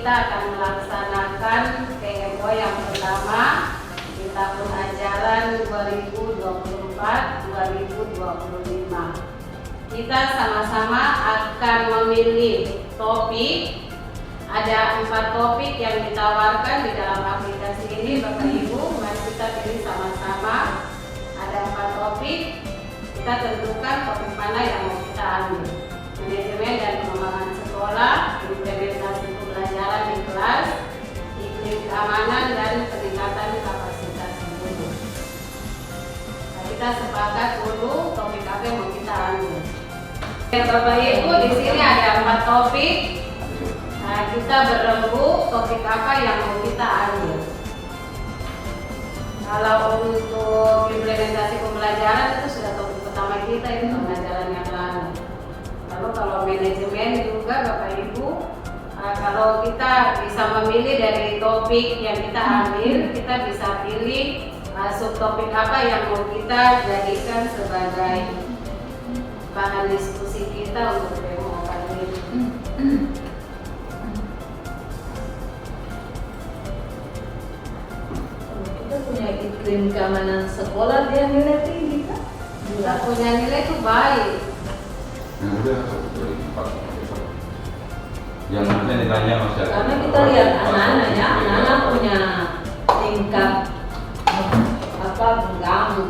kita akan melaksanakan PMO yang pertama di tahun ajaran 2024-2025. Kita sama-sama akan memilih topik. Ada 4 topik yang ditawarkan di dalam aplikasi ini, Bapak Ibu. Mari kita pilih sama-sama. Ada 4 topik. Kita tentukan topik mana yang mau kita ambil. Manajemen dan pengembangan sekolah, implementasi pembelajaran di kelas, iklim keamanan dan peningkatan kapasitas guru. Nah, kita sepakat dulu topik apa yang mau kita ambil. Bapak Ibu, di sini ada 4 topik. Nah, kita berembuk topik apa yang mau kita ambil. Kalau untuk implementasi pembelajaran itu sudah topik pertama kita, itu pembelajaran yang lalu. Lalu kalau manajemen juga Bapak Ibu, kalau kita bisa memilih dari topik yang kita ambil, kita bisa pilih subtopik apa yang mau kita jadikan sebagai bahan diskusi kita untuk PMO kali ini. Kita punya iklim keamanan sekolah, dia nilai tinggi kan? Kita punya nilai itu baik. Yang udah dari 4 yang nanti ditanya masyarakat. Karena kita lihat anak-anak ya, anak-anak punya tingkat apa mengganggu,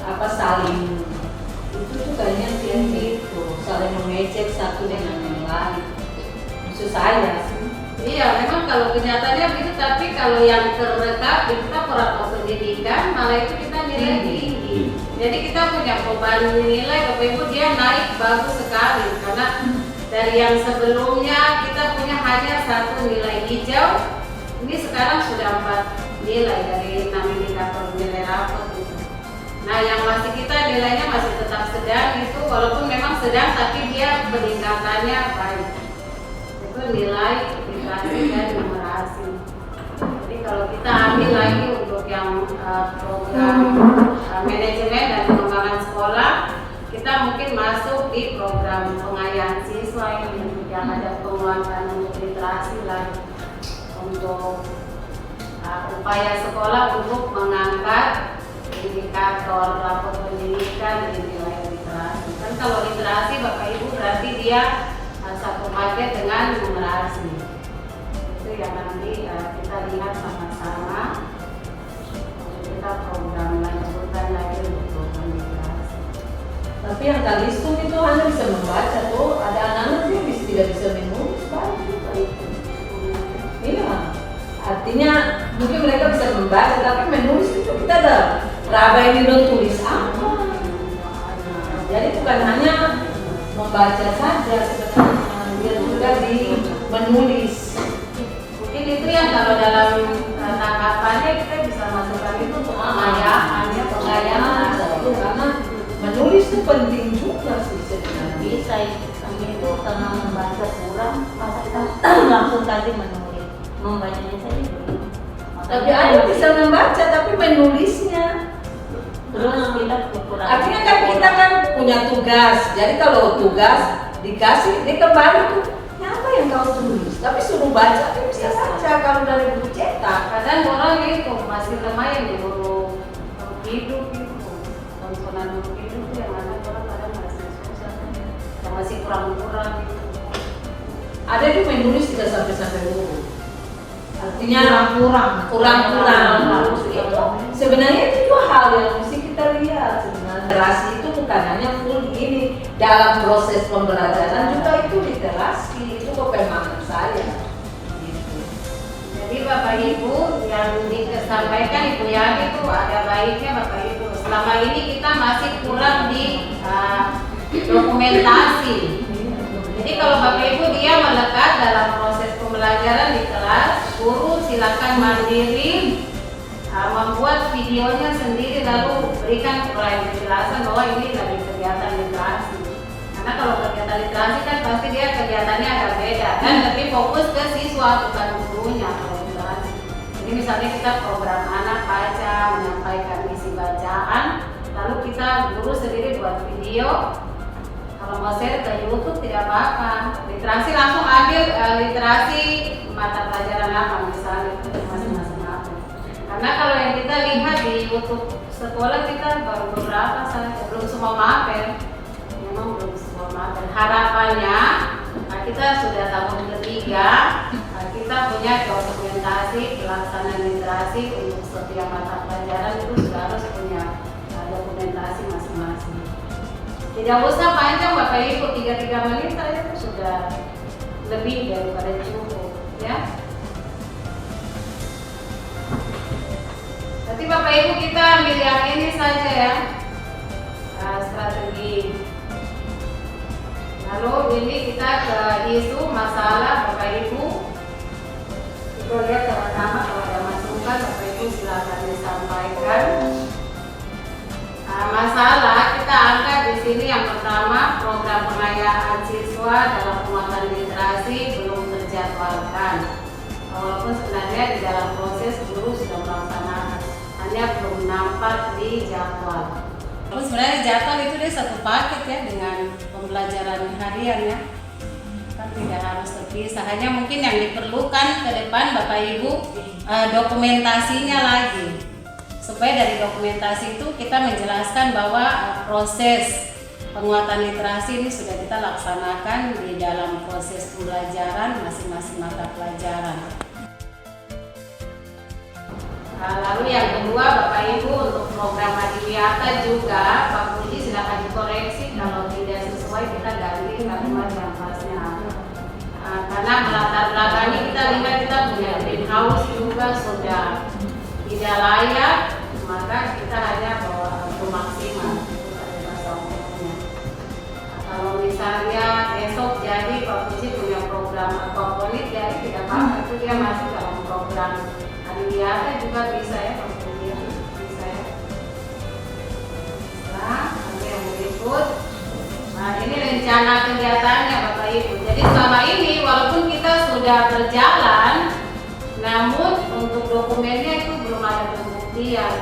apa saling itu tuh kayaknya tinggi itu, saling mengecek satu dengan yang lain. Maksud saya sih. Iya, memang kalau kenyataannya begitu, tapi kalau yang terdekat di kita peraturan pendidikan malah itu kita nilai tinggi. Jadi kita punya perubahan nilai, Bapak Ibu, dia naik bagus sekali karena dari yang sebelumnya kita punya hanya 1 nilai hijau, ini sekarang sudah 4 nilai dari 6 indikator nilai rapor itu. Nah, yang masih kita nilainya masih tetap sedang itu, walaupun memang sedang tapi dia peningkatannya baik. Itu nilai literasi dan numerasi. Jadi kalau kita ambil lagi untuk yang program manajemen dan pengembangan sekolah, kita mungkin masuk di program pengayaan siswa yang ada penguatan untuk literasi lagi, untuk upaya sekolah untuk mengangkat indikator rapor pendidikan di nilai literasi. Kan kalau literasi Bapak Ibu berarti dia satu paket dengan numerasi. Itu yang nanti kita lihat sama-sama. Kita program lanjutan lagi untuk program literasi. Tapi yang kalistum itu hanya bisa membaca tuh, ada anak-anak yang tidak bisa menulis baik juga itu. Iya, artinya mungkin mereka bisa membaca, tapi menulis itu kita ada raba ini udah tulis apa. Jadi bukan hanya membaca saja sebenarnya, dia juga di menulis. Mungkin itu yang kalau dalam tanggapannya kita bisa masukkan itu untuk pengayaan, karena menulis itu penting juga sih sebenarnya. Bisa itu karena membaca kurang, masa kita langsung tadi menulis, membacanya saja belum. Tapi ada bisa membaca tapi menulisnya. Terus kita kurang. Artinya kan kita kan punya tugas. Jadi kalau tugas dikasih, dia kembali tuh, "Ya apa yang kau tulis?" Tapi suruh baca, dia bisa baca kalau dari buku cetak. kadang orang itu masih lumayan di guru hidup itu, tontonan guru hidup itu yang mana orang kadang masih susah, yang masih kurang-kurang gitu. Ada itu menulis tidak sampai huruf. Artinya kurang. Sebenarnya itu dua hal yang mesti kita lihat sebenarnya. Literasi itu bukan hanya full ini, dalam proses pembelajaran juga itu literasi, itu kepentingan saya. Gitu. Jadi Bapak Ibu yang disampaikan Ibu Yani itu ada baiknya Bapak Ibu. Selama ini kita masih kurang di dokumentasi. Jadi kalau Bapak Ibu dia melekat dalam proses pembelajaran di kelas, guru silakan mandiri membuat videonya sendiri lalu berikan penjelasan bahwa ini lagi kegiatan literasi. Karena kalau kegiatan literasi kan pasti dia kegiatannya agak beda dan lebih fokus ke siswa bukan gurunya kalau literasi. Jadi misalnya kita program anak baca, menyampaikan isi bacaan, lalu kita guru sendiri buat video. Kalau mau share ke YouTube tidak apa-apa. Literasi langsung ambil literasi mata digunakan misalnya untuk masing-masing apa. Karena kalau yang kita lihat di YouTube sekolah kita baru beberapa saja, belum semua mapel. Memang belum semua mapel. Harapannya kita sudah tahun ketiga, kita punya dokumentasi pelaksanaan literasi untuk setiap mata pelajaran itu sudah harus punya dokumentasi masing-masing. Tidak usah panjang Bapak Ibu, 3 menit saja itu sudah lebih daripada cukup, ya. Nanti Bapak Ibu kita ambil yang ini saja ya, strategi. Lalu ini kita ke isu masalah Bapak Ibu. Kita lihat sama-sama kalau ada masukan Bapak Ibu silakan disampaikan. Masalah kita angkat di sini yang pertama, program pengayaan siswa dalam penguatan literasi belum terjadwalkan. Walaupun sebenarnya di dalam proses guru sudah melaksanakan, hanya belum nampak di jadwal. Terus sebenarnya jadwal itu dia satu paket ya dengan pembelajaran harian ya. Kan tidak harus terpisah. Hanya mungkin yang diperlukan ke depan Bapak Ibu dokumentasinya lagi. Supaya dari dokumentasi itu kita menjelaskan bahwa proses penguatan literasi ini sudah kita laksanakan di dalam proses pembelajaran masing-masing mata pelajaran. Lalu yang kedua Bapak Ibu untuk program Adiwiyata juga Pak Puji silakan dikoreksi kalau tidak sesuai kita ganti kalimat yang pasnya. Karena melatar belakangi kita lihat kita punya greenhouse juga sudah tidak layak, maka kita hanya bawa belum maksimal. Kalau misalnya besok jadi Pak Puji punya program aquaponik, jadi tidak apa-apa, itu dia masuk dalam program Adiwiyata juga bisa ya Pak Puji, bisa ya. Nah, nanti yang berikut. Nah, ini rencana kegiatannya Bapak Ibu. Jadi selama ini walaupun kita sudah berjalan, namun untuk dokumennya itu belum ada pembuktian.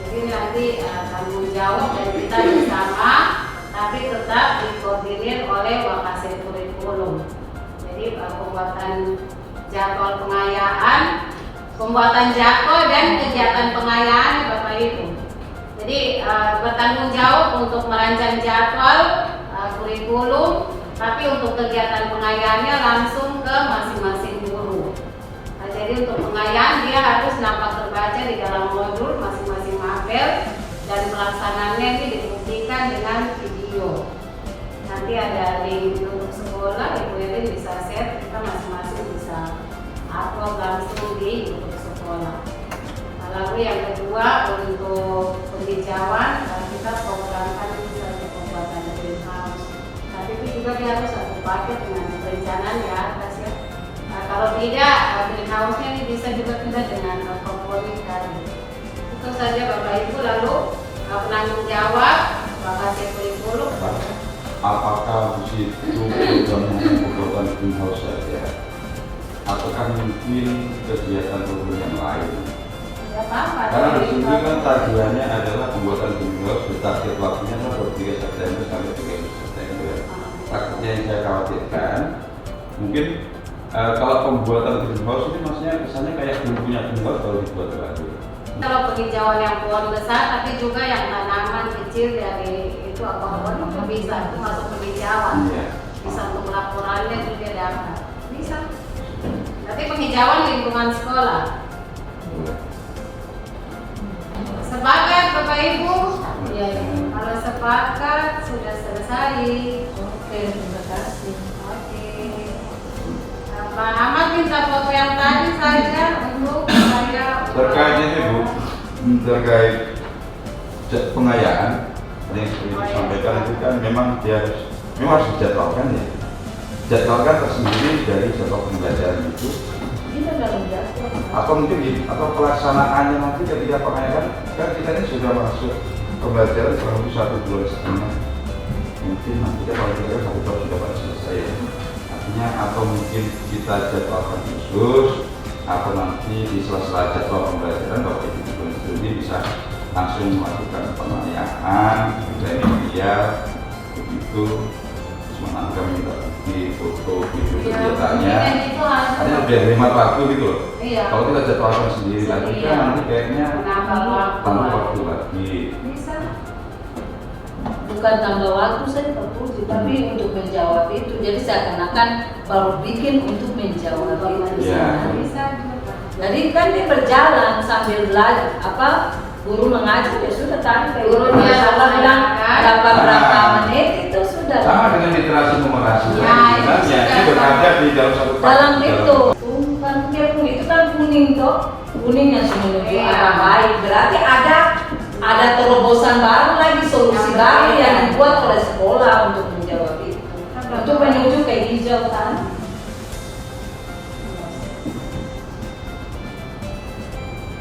Jadi nanti tanggung jawab dari kita bersama, tapi tetap dikoordinir oleh Wakasek Kurikulum. Jadi pembuatan jadwal pengayaan, pembuatan jadwal dan kegiatan pengayaan Bapak Ibu. Jadi bertanggung jawab untuk merancang jadwal kurikulum, tapi untuk kegiatan pengayaannya langsung ke masing-masing guru. Nah, jadi untuk pengayaan dia harus nampak terbaca di dalam modul masing-masing mapel dan pelaksanaannya ini dibuktikan dengan video. Nanti ada link untuk sekolah, Ibu Erin bisa share, kita masing-masing bisa upload langsung di YouTube sekolah. Lalu yang kedua untuk penghijauan, kita programkan bisa untuk pembuatan greenhouse. Tapi itu juga dia harus satu paket dengan perencanaan di atas ya. Nah, kalau tidak greenhouse-nya ini bisa juga kita dengan aquaponik tadi. Itu saja Bapak Ibu. Lalu penanggung jawab Wakasek Kurikulum. Apakah di situ programnya pembuatan greenhouse saja? Ataukah mungkin kegiatan program yang lain? Karena di sini kan tagihannya adalah pembuatan greenhouse, target waktunya adalah 3 September sampai 30 September. Takutnya yang saya khawatirkan, mungkin kalau pembuatan greenhouse ini maksudnya kesannya kayak belum punya greenhouse kalau dibuat lagi. Kalau penghijauan yang pohon besar, tapi juga yang tanaman kecil dari itu aquaponik itu bisa, itu masuk penghijauan. Iya. Bisa untuk laporannya juga dapat. Bisa. Tapi penghijauan lingkungan sekolah. Sepakat Bapak Ibu? Ya, Kalau sepakat sudah selesai. oke, terima kasih. Oke. Pak Ahmad minta foto yang tadi saja untuk saya. Terkait ini Bu, terkait pengayaan yang seperti disampaikan itu kan memang harus dijadwalkan ya. Jadwalkan tersendiri dari jadwal pembelajaran itu. Kita dalam jadwal. Atau mungkin atau pelaksanaannya nanti ketika pengayaan kan kita ini sudah masuk pembelajaran kurang lebih 1 bulan setengah. Mungkin nanti kalau kita 1 tahun sudah pada selesai ya. Artinya atau mungkin kita jadwalkan khusus atau nanti di sela-sela jadwal pembelajaran Bapak Ibu studi bisa langsung melakukan pengayaan, remedial begitu. Semoga kami di foto video Ya, kegiatannya. mungkin itu harus Artinya biar hemat waktu gitu loh. Iya. Kalau kita jadwalkan sendiri lagi Iya. kan nanti kayaknya Menambah waktu. tambah waktu lagi. Bisa. Bukan tambah waktu saya Pak Puji, tapi untuk menjawab itu. Jadi seakan-akan baru bikin untuk menjawab itu. Iya. Bisa juga. Jadi kan dia berjalan sambil belajar guru mengajar ya sudah tadi kayak Gurunya salah bilang kan? dapat berapa Ah. menit itu sudah Sama dengan literasi numerasi. Ya, itu Sebenarnya sudah itu berada di dalam satu dalam paket, itu bukan dia kuning itu kan kuning toh, kuning yang sudah menuju Iya. arah baik, berarti ada terobosan baru lagi, solusi Yang baru berbeda. yang dibuat oleh sekolah untuk menjawab itu, untuk menuju ke hijau kan.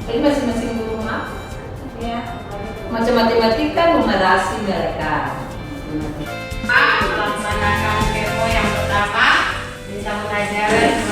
Jadi masing-masing guru Iya. macam matematika numerasi mereka. Melaksanakan demo yang pertama bisa pelajaran